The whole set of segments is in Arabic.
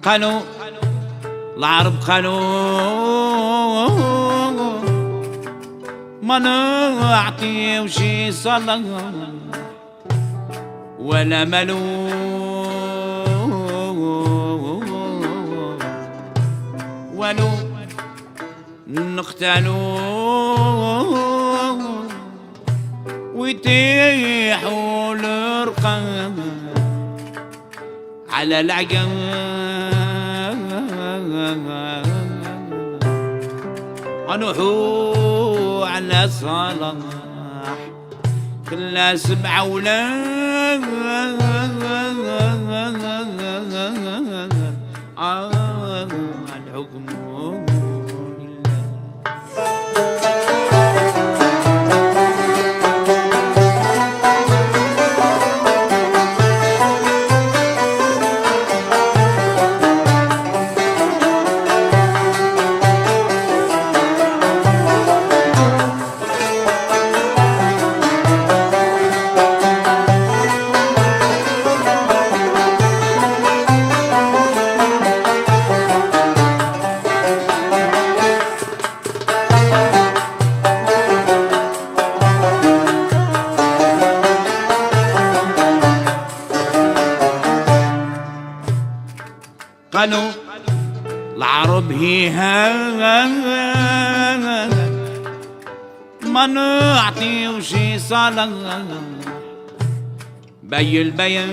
قالوا العرب قالوا ما نعطيو شي صلاة ولا ملو ولو نقتلو ويتيحوا الرقم على العقل ونوحوا على صلاح كلها 7 ولاد الحكم قالوا العرب هي ما نعطيو شي صلاة بي البيات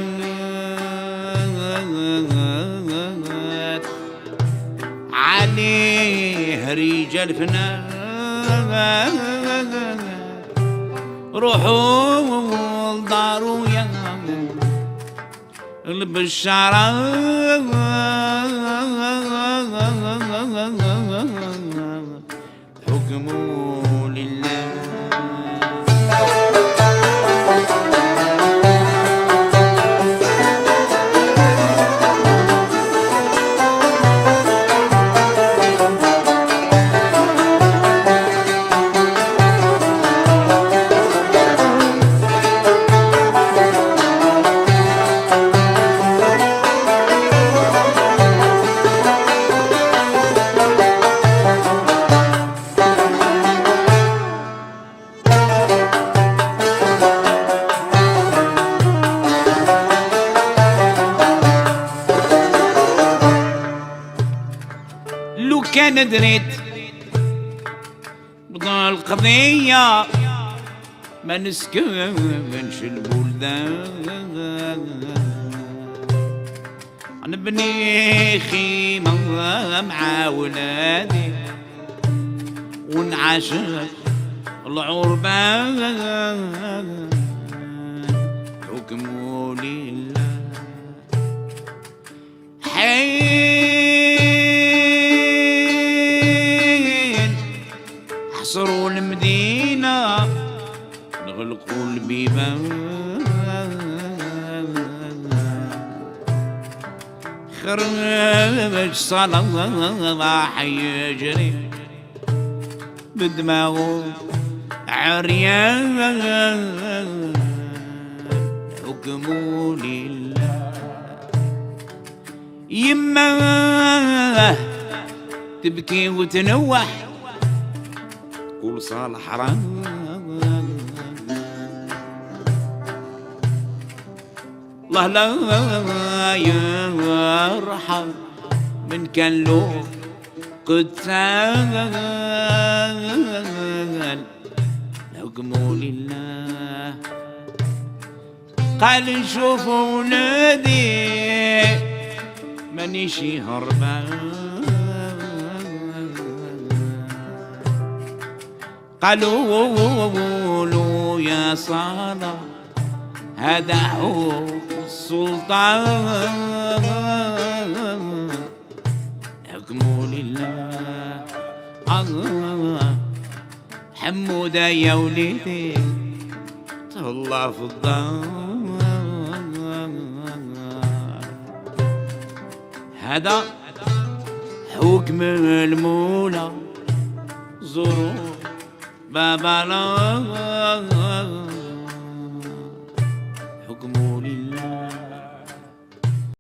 عليه رجال فنان روحوا لدارو يا البشارة حكموا لله لو كان دريت بضل القضية ما نسكنش البلدان نبني خيمة مع ولادي ونعاشق العربان حكموا لله حصروا المدينة نغلقوا البيبان خرج صلاح يجري بدماغه عريان حكموا لله يما تبكي وتنوح قول صالح حرام الله لا يرحم من كان له قتال حكموا لله قال شوفوا ولادي مانيشي هربان قالوا يا صالح هذا هو السلطان حكموا لله حمودة يا وليدي الله في الدار هذا حكم المولى زوروا بابا